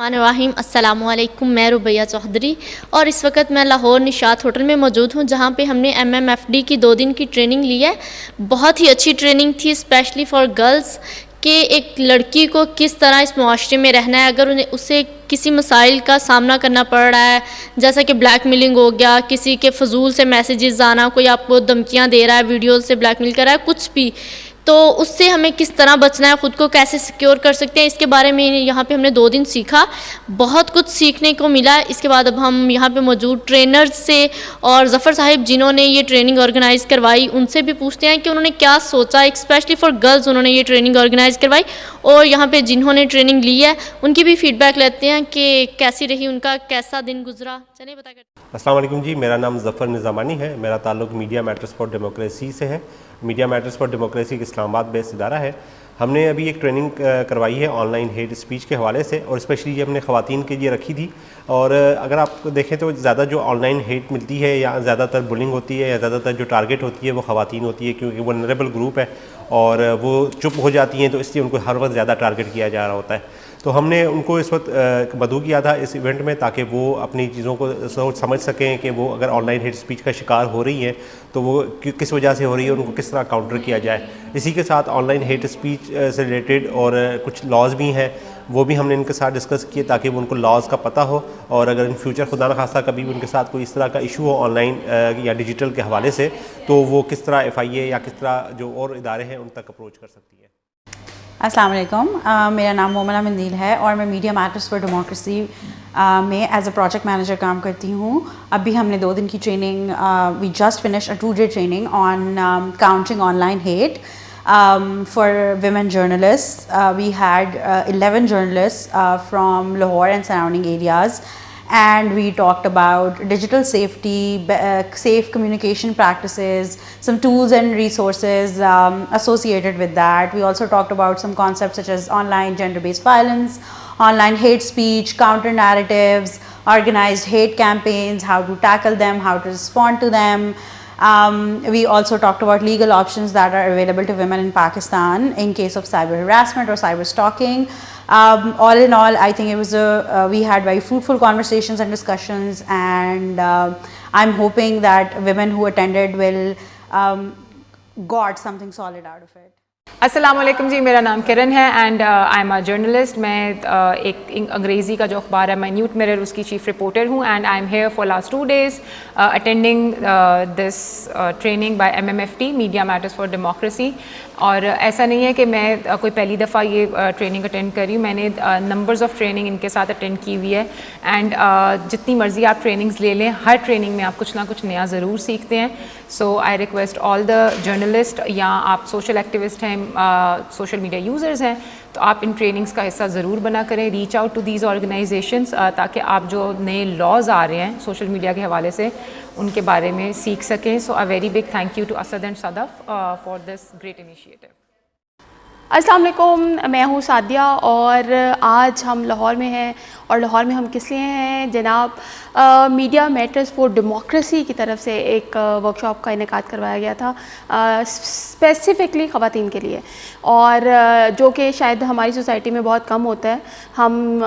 बिस्मिल्लाहिर्रहमानिर्रहीम। अस्सलामुअलैकुम। मैं रुबैया चौधरी और इस वक्त मैं लाहौर निशात होटल में मौजूद हूँ, जहाँ पे हमने MMFD की 2 दिन की ट्रेनिंग ली है। बहुत ही अच्छी ट्रेनिंग थी, स्पेशली फॉर गर्ल्स, कि एक लड़की को किस तरह इस मुआशरे में रहना है अगर उसे किसी मसाइल का सामना करना पड़ रहा है, जैसा कि ब्लैकमेलिंग हो गया, किसी के फजूल से मैसेजेस आना, कोई आपको धमकियाँ दे रहा है, वीडियो से ब्लैकमेल कर रहा है, कुछ भी, तो उससे हमें किस तरह बचना है, ख़ुद को कैसे सिक्योर कर सकते हैं, इसके बारे में यहाँ पे हमने 2 दिन सीखा। बहुत कुछ सीखने को मिला। इसके बाद अब हम यहाँ पे मौजूद ट्रेनर्स से और ज़फ़र साहिब जिन्होंने ये ट्रेनिंग ऑर्गेनाइज़ करवाई, उनसे भी पूछते हैं कि उन्होंने क्या सोचा। एक स्पेशली फॉर गर्ल्स उन्होंने ये ट्रेनिंग ऑर्गेनाइज़ करवाई और यहाँ पे जिन्होंने ट्रेनिंग ली है उनकी भी फ़ीडबैक लेते हैं कि कैसी रही, उनका कैसा दिन गुजरा। चलिए बता कर। अस्सलाम वालेकुम जी, मेरा नाम ज़फ़र निज़ामानी है। मेरा ताल्लुक़ मीडिया मैटर्स फॉर डेमोक्रेसी से है। मीडिया मैटर्स फॉर डेमोक्रेसी एक इस्लामाबाद बेस्ड इदारा है। हमने अभी एक ट्रेनिंग करवाई है ऑनलाइन हेट स्पीच के हवाले से, और स्पेशली ये हमने ख़वातीन के लिए रखी थी। और अगर आप देखें तो ज़्यादा जो ऑनलाइन हेट मिलती है या ज़्यादातर बुलिंग होती है या ज़्यादातर जो टारगेट होती है वो ख़वातीन होती है, क्योंकि वो वल्नरेबल ग्रुप है और वो चुप हो जाती हैं, तो इसलिए उनको हर वक्त ज़्यादा टारगेट किया जा रहा होता है। तो हमने उनको इस वक्त मदऊ किया था इस इवेंट में, ताकि वो अपनी चीज़ों को सोच समझ सकें कि वो अगर ऑनलाइन हेट स्पीच का शिकार हो रही हैं तो वो किस वजह से हो रही है, उनको किस तरह काउंटर किया जाए। इसी के साथ ऑनलाइन हेट स्पीच से रिलेटेड और कुछ लॉज भी हैं, वो भी हमने इनके साथ डिस्कस किए ताकि वो उनको लॉज का पता हो, और अगर इन फ्यूचर खुदा न खास्ता कभी भी उनके साथ कोई इस तरह का इशू हो ऑनलाइन या डिजिटल के हवाले से, तो वो किस तरह FIA या किस तरह जो और इदारे हैं उन तक अप्रोच कर सकती है। अस्सलाम वालेकुम। मेरा नाम मोमना मंदील है और मैं मीडिया मैटर्स फॉर डेमोक्रेसी में एज अ प्रोजेक्ट मैनेजर काम करती हूँ। अभी हमने 2 दिन की training, we just finish a 2-day training on counting online hate for women journalists. We had 11 journalists from Lahore and surrounding areas, and we talked about digital safety, safe communication practices, some tools and resources associated with that. We also talked about some concepts such as online gender-based violence, online hate speech, counter narratives, organized hate campaigns, how to tackle them, how to respond to them. We also talked about legal options that are available to women in Pakistan in case of cyber harassment or cyber stalking. All in all, I think it was we had very fruitful conversations and discussions, and I'm hoping that women who attended will got something solid out of it. अस्सलामुअलैकुम जी, मेरा नाम किरण है and I am a journalist. मैं एक अंग्रेज़ी का जो अखबार है माइन्यूट मिरर, उसकी चीफ रिपोर्टर हूँ, and I am here for last 2 days attending this training bye MMFD media matters for democracy. और ऐसा नहीं है कि मैं कोई पहली दफ़ा ये ट्रेनिंग अटेंड कर रही हूँ, मैंने नंबर्स ऑफ़ ट्रेनिंग इनके साथ अटेंड की हुई है। एंड जितनी मर्ज़ी आप ट्रेनिंग्स ले लें, हर ट्रेनिंग में आप कुछ ना कुछ नया ज़रूर सीखते हैं। So I request all the journalist, या आप सोशल एक्टिविस्ट हैं, सोशल मीडिया यूज़र्स हैं, तो आप इन ट्रेनिंग्स का हिस्सा ज़रूर बना करें। Reach out to these organisations, ताकि आप जो नए लॉज आ रहे हैं सोशल मीडिया के हवाले से उनके बारे में सीख सकें। So a very big thank you to Asad and Sadaf for this great initiative. अस्सलाम वालेकुम, मैं हूँ सादिया और आज हम लाहौर में हैं। और लाहौर में हम किस लिए हैं जनाब? मीडिया मैटर्स फॉर डेमोक्रेसी की तरफ से एक वर्कशॉप का इनेकाद करवाया गया था स्पेसिफ़िकली ख़वातीन के लिए, और जो कि शायद हमारी सोसाइटी में बहुत कम होता है। हम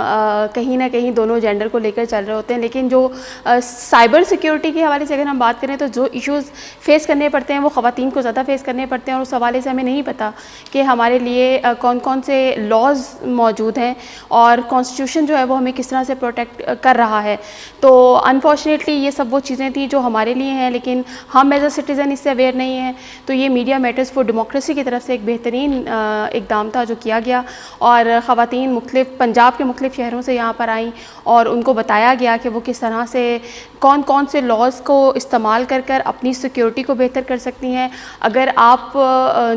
कहीं ना कहीं दोनों जेंडर को लेकर चल रहे होते हैं, लेकिन जो साइबर सिक्योरिटी के हवाले से अगर हम बात करें तो जो इश्यूज़ फेस करने पड़ते हैं वो ख़वातीन को ज़्यादा फेस करने पड़ते हैं, और उस हवाले से हमें नहीं पता कि हमारे लिए कौन कौन से लॉज मौजूद हैं और कॉन्स्टिट्यूशन जो है वो हमें किस तरह से प्रोटेक्ट कर रहा है। तो अनफॉर्चुनेटली ये सब वो चीज़ें थी जो हमारे लिए हैं, लेकिन हम एज अ सिटीज़न इससे अवेयर नहीं हैं। तो ये मीडिया मैटर्स फॉर डेमोक्रेसी की तरफ से एक बेहतरीन इक़दाम था जो किया गया, और ख़वातीन मुख्तलिफ पंजाब के मुख्तलिफ शहरों से यहाँ पर आईं और उनको बताया गया कि वो किस तरह से कौन कौन से लॉज़ को इस्तेमाल कर कर अपनी सिक्योरिटी को बेहतर कर सकती हैं। अगर आप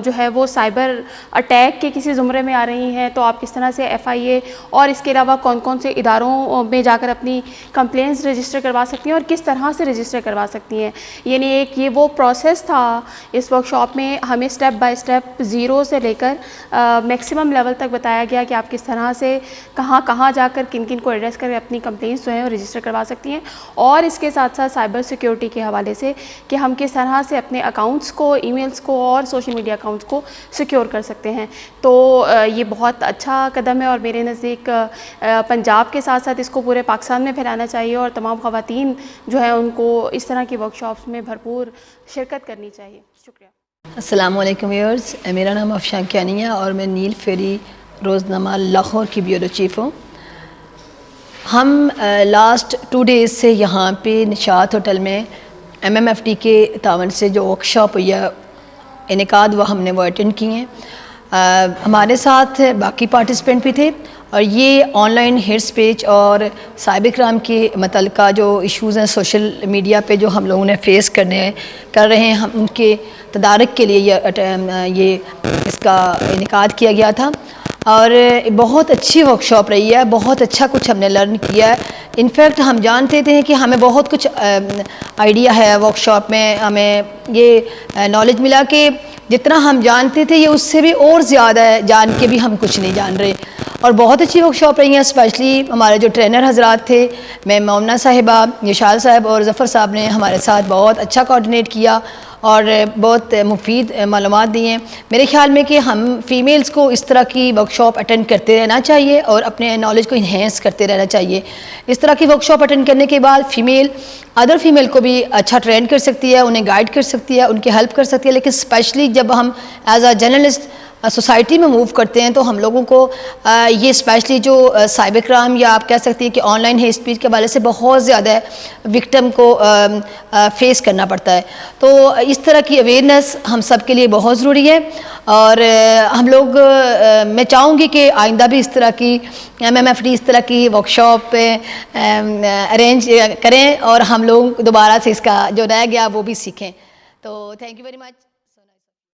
जो है वो साइबर अटैक के किसी ज़ुमरे में आ रही हैं तो आप किस तरह से FIA और इसके अलावा कौन कौन से इदारों में जाकर अपनी कंप्लेंट्स रजिस्टर करवा सकती हैं और किस तरह से रजिस्टर करवा सकती हैं। यानी एक ये वो प्रोसेस था इस वर्कशॉप में, हमें स्टेप बाय स्टेप ज़ीरो से लेकर मैक्सिमम लेवल तक बताया गया कि आप किस तरह से कहाँ कहाँ जाकर किन किन को एड्रेस करके अपनी कंप्लेंट्स जो हैं वो रजिस्टर करवा सकती हैं, और इसके साथ साथ साइबर सिक्योरिटी के हवाले से कि हम किस तरह से अपने अकाउंट्स को, ईमेल्स को और सोशल मीडिया अकाउंट्स को सिक्योर कर सकते हैं। तो ये बहुत अच्छा कदम है और मेरे नज़दीक पंजाब के साथ साथ इसको पूरे पाकिस्तान में फैलाना चाहिए और तमाम ख़वातीन जो है उनको इस तरह की वर्कशॉप्स में भरपूर शिरकत करनी चाहिए। शुक्रिया। अस्सलाम वालेकुम व्यूअर्स, मेरा नाम अफशान कियानी है और मैं नील फेरी रोज़नामा लाहौर की ब्यूरो चीफ़ हूँ। हम लास्ट 2 डेज़ से यहाँ पे निशात होटल में MMFD के तावन से जो वर्कशॉप हुई है इनेकाद वो हमने वो अटेंड किए हैं। हमारे साथ बाकी पार्टिसिपेंट भी थे और ये ऑनलाइन हेट स्पीच और साइबर क्राइम के मतल्लका जो इश्यूज़ हैं सोशल मीडिया पे जो हम लोगों ने फेस कर रहे हैं, हम उनके तदारक के लिए ये इसका इनेकाद किया गया था और बहुत अच्छी वर्कशॉप रही है। बहुत अच्छा कुछ हमने लर्न किया है। इनफैक्ट हम जानते थे कि हमें बहुत कुछ आइडिया है वर्कशॉप में, हमें ये नॉलेज मिला कि जितना हम जानते थे ये उससे भी और ज़्यादा है, जान के भी हम कुछ नहीं जान रहे। और बहुत अच्छी वर्कशॉप रही हैं। स्पेशली हमारे जो ट्रेनर हजरात थे, मैं मोमना साहिबा, यशाल साहब और ज़फ़र साहब ने हमारे साथ बहुत अच्छा कोऑर्डिनेट किया और बहुत मुफीद मालूमात दी हैं। मेरे ख़्याल में कि हम फ़ीमेल्स को इस तरह की वर्कशॉप अटेंड करते रहना चाहिए और अपने नॉलेज को इन्हेंस करते रहना चाहिए। इस तरह की वर्कशॉप अटेंड करने के बाद फ़ीमेल अदर फीमेल को भी अच्छा ट्रेन कर सकती है, उन्हें गाइड कर सकती है, उनकी हेल्प कर सकती है। लेकिन स्पेशली जब हम एज अ जर्नलिस्ट सोसाइटी में मूव करते हैं तो हम लोगों को ये स्पेशली जो साइबर क्राइम या आप कह सकती हैं कि ऑनलाइन हेट स्पीच के हवाले से बहुत ज़्यादा विक्टिम को फेस करना पड़ता है। तो इस तरह की अवेयरनेस हम सब के लिए बहुत ज़रूरी है और हम लोग मैं चाहूँगी कि आइंदा भी इस तरह की MMFD इस तरह की वर्कशॉप अरेंज करें और हम लोग दोबारा से इसका जो रह गया वो भी सीखें। तो थैंक यू वेरी मच।